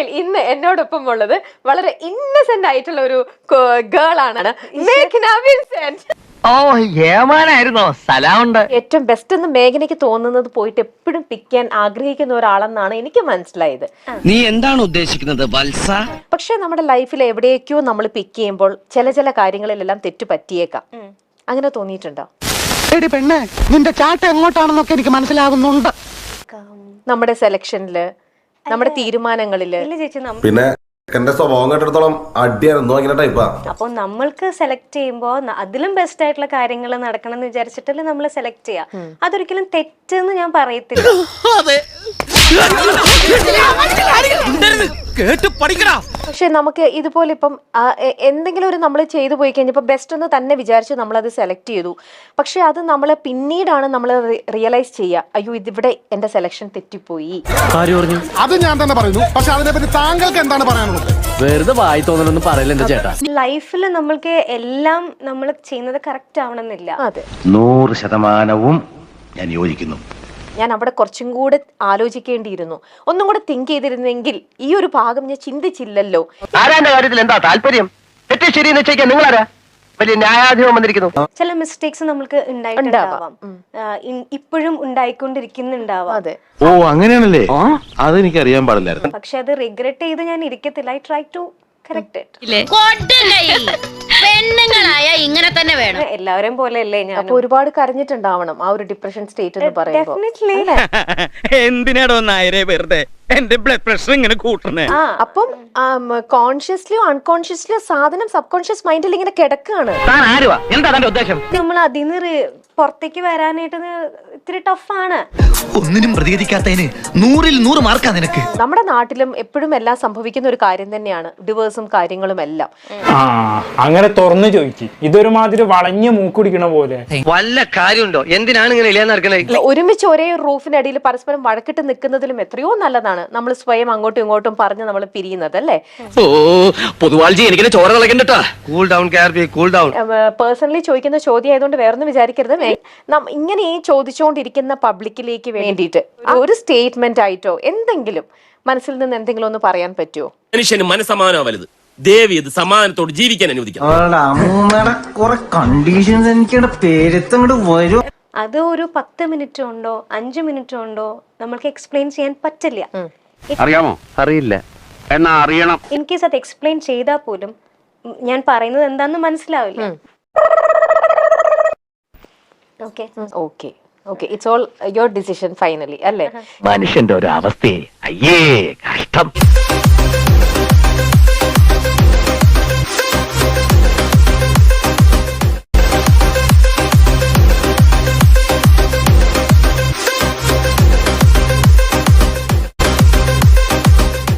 ആറ്റിങ്ങൽ ഇന്ന് എന്നോടൊപ്പം ഉള്ളത് വളരെ ഇന്നസെന്റ് ആയിട്ടുള്ള ഒരു ഗേൾ ആണ് മേഘ്ന വിൻസെന്റ്. ഓ ഏമാനായിരുന്നോ? സലാമുണ്ട്. ഏറ്റവും ബെസ്റ്റ് എന്ന് മേഘനയ്ക്ക് തോന്നുന്നത് പോയിട്ട് എപ്പോഴും പിക്കാൻ ആഗ്രഹിക്കുന്ന ഒരാളെന്നാണ് എനിക്ക് മനസ്സിലായത്. നീ എന്താണ് ഉദ്ദേശിക്കുന്നത് വത്സ? പക്ഷെ നമ്മുടെ ലൈഫിൽ എവിടേക്കോ നമ്മൾ പിക്ക് ചെയ്യുമ്പോൾ ചില കാര്യങ്ങളിലെല്ലാം തെറ്റ് പറ്റിയേക്കാം. അങ്ങനെ തോന്നിയിട്ടുണ്ടോ? പെണ്ണെ, നിന്റെ ചാട്ട എങ്ങോട്ടാണെന്നൊക്കെ എനിക്ക് മനസ്സിലാകുന്നുണ്ട്. നമ്മുടെ സെലക്ഷനില്, നമ്മുടെ തീരുമാനങ്ങളില്. പിന്നെ എന്റെ സ്വഭാവം കേട്ടിടത്തോളം അടിയായിരുന്നു ഇങ്ങനെ ടൈപ്പാ. അപ്പൊ നമ്മൾക്ക് സെലക്ട് ചെയ്യുമ്പോ അതിലും ബെസ്റ്റ് ആയിട്ടുള്ള കാര്യങ്ങൾ നടക്കണം എന്ന് വിചാരിച്ചിട്ടല്ലേ നമ്മൾ സെലക്ട് ചെയ്യാം. അതൊരിക്കലും തെറ്റെന്ന് ഞാൻ പറയത്തില്ല. പക്ഷെ നമുക്ക് ഇതുപോലെ ഇപ്പം എന്തെങ്കിലും ഒരു നമ്മൾ ചെയ്തു പോയി കഴിഞ്ഞപ്പോൾ ബെസ്റ്റ് എന്ന് തന്നെ വിചാരിച്ച് നമ്മളത് സെലക്ട് ചെയ്തു. പക്ഷെ അത് നമ്മൾ പിന്നീടാണ് നമ്മൾ റിയലൈസ് ചെയ്യുക, അയ്യോ ഇതിവിടെ എന്റെ സെലക്ഷൻ തെറ്റിപ്പോയി. അത് ഞാൻ തന്നെ പറയുന്നു. പക്ഷെ അതിനെപ്പറ്റി താങ്കൾക്ക് എന്താണ് പറയാനുള്ളത്? വെറുതെ വായി തോന്നലൊന്നും പറയില്ല എന്റെ ചേട്ടാ. ലൈഫിൽ നമ്മൾക്ക് എല്ലാം നമ്മൾ ചെയ്യുന്നത് കറക്റ്റ് ആവണമെന്നില്ല. അതെ, 100% ഞാൻ യോജിക്കുന്നു. ഞാൻ അവിടെ കുറച്ചും കൂടെ ആലോചിക്കേണ്ടിയിരുന്നു, ഒന്നും കൂടെ തിങ്ക് ചെയ്തിരുന്നെങ്കിൽ ഈ ഒരു ഭാഗം ഞാൻ ചിന്തിച്ചില്ലല്ലോ. ആരാന്റെ കാര്യത്തിൽ എന്താ താല്പര്യം? തെറ്റ് ശരി നിശ്ചയിക്കാൻ നിങ്ങളാരാ? വലിയ ന്യായാധിപം വന്നിരിക്കുന്നു. ചില മിസ്റ്റേക്സ് നമ്മൾക്ക് ഉണ്ടായിട്ടുണ്ടാവാം, ഇപ്പോഴും ഉണ്ടായിക്കൊണ്ടിരിക്കുന്നുണ്ടാവാം. അതെ. ഓ അങ്ങനെയാണല്ലേ? അതെനിക്ക് അറിയാൻ പാടില്ലായിരുന്നു. പക്ഷെ അത് റിഗ്രറ്റ് ചെയ്ത് ഞാൻ ഇരിക്കത്തില്ല. I try to correct it. പെണ്ണുങ്ങളായ ഇങ്ങനെ തന്നെ വേണം. എല്ലാവരെയും പോലെ അല്ലേ ഞാൻ. അപ്പൊ ഒരുപാട് കരഞ്ഞിട്ടുണ്ടാവണം ആ ഒരു ഡിപ്രഷൻ സ്റ്റേറ്റ് എന്ന് പറയുമ്പോൾ. എന്തിനാടോ നായരെ വെറുതെ എന്റെ ബ്ലഡ് പ്രഷർ ഇങ്ങനെ കൂട്ടണേ? അപ്പം കോൺഷ്യസ്ലിയോ അൺകോൺഷ്യസ്ലിയോ സാധനം സബ് കോൺഷ്യസ് മൈൻഡിൽ ഇങ്ങനെ കിടക്കുകയാണ്. താൻ ആരുവാ? എന്താ തന്റെ ഉദ്ദേശം? നമ്മൾ അതിന്ന് പുറത്തേക്ക് വരാനായിട്ട് ഇത്തിരി ടഫാണ്. ഒന്നിനും പ്രതികരിക്കാത്തതിന് 100ൽ 100 മാർക്കാ നിനക്ക്. നമ്മുടെ നാട്ടിലും എപ്പോഴും എല്ലാം സംഭവിക്കുന്ന ഒരു കാര്യം തന്നെയാണ് ഡിവേഴ്സും കാര്യങ്ങളും എല്ലാം. അങ്ങനെ തുറന്നു ചോദിച്ചു, ഇതൊരുമാതിരി വളഞ്ഞ മൂക്കുടിക്കണ പോലെ. വല്ല കാര്യമുണ്ടോ? എന്തിനാണ് ഇങ്ങനെ ഇല്ലാന്ന് നടക്കണേ? ഒരുമിച്ച് ഒരേ റൂഫിനടിയിൽ പരസ്പരം വഴക്കിട്ട് നിൽക്കുന്നതിലും എത്രയോ നല്ലതാണ് നമ്മൾ സ്വയം അങ്ങോട്ടും ഇങ്ങോട്ടും പറഞ്ഞ് നമ്മൾ പിരിയുന്നത്, അല്ലേ? ഓ പൊതുവാൾജി എനിക്കിനെ ചോര കളക്കണ്ടട്ടാ. കൂൾ ഡൗൺ കാർബി, കൂൾ ഡൗൺ. പേഴ്സണലി ചോദിക്കുന്ന ചോദ്യം ആയതുകൊണ്ട് വേറൊന്നും വിചാരിക്കരുത്. ഇങ്ങനെ ഈ ചോദിച്ചുകൊണ്ടിരിക്കുന്ന പബ്ലിക്കിലേക്ക് വേണ്ടിയിട്ട് ഒരു സ്റ്റേറ്റ്മെന്റ് ആയിട്ടോ എന്തെങ്കിലും മനസ്സിൽ നിന്ന് എന്തെങ്കിലും ഒന്ന് പറയാൻ പറ്റുമോ? മനുഷ്യന് മനസ്സമാനോ വലുത്. ദേവി ഇത് സമാധാനത്തോട് ജീവിക്കാൻ അനുവദിക്കണം. അത് ഒരു 10 മിനിറ്റ് ഉണ്ടോ 5 മിനിറ്റ് ഉണ്ടോ നമ്മൾക്ക് എക്സ്പ്ലെയിൻ ചെയ്യാൻ പറ്റില്ല. അറിയാമോ? അറിയില്ല എന്നാ അറിയണം. ഇൻ കേസ് അത് എക്സ്പ്ലെയിൻ ചെയ്താൽ പോലും ഞാൻ പറയുന്നത് എന്താന്ന് മനസ്സിലാവില്ല. Okay it's all your decision finally, അല്ലേ? മനുഷ്യന്റെ ഒരു അവസ്ഥയെ അയ്യേ കഷ്ടം.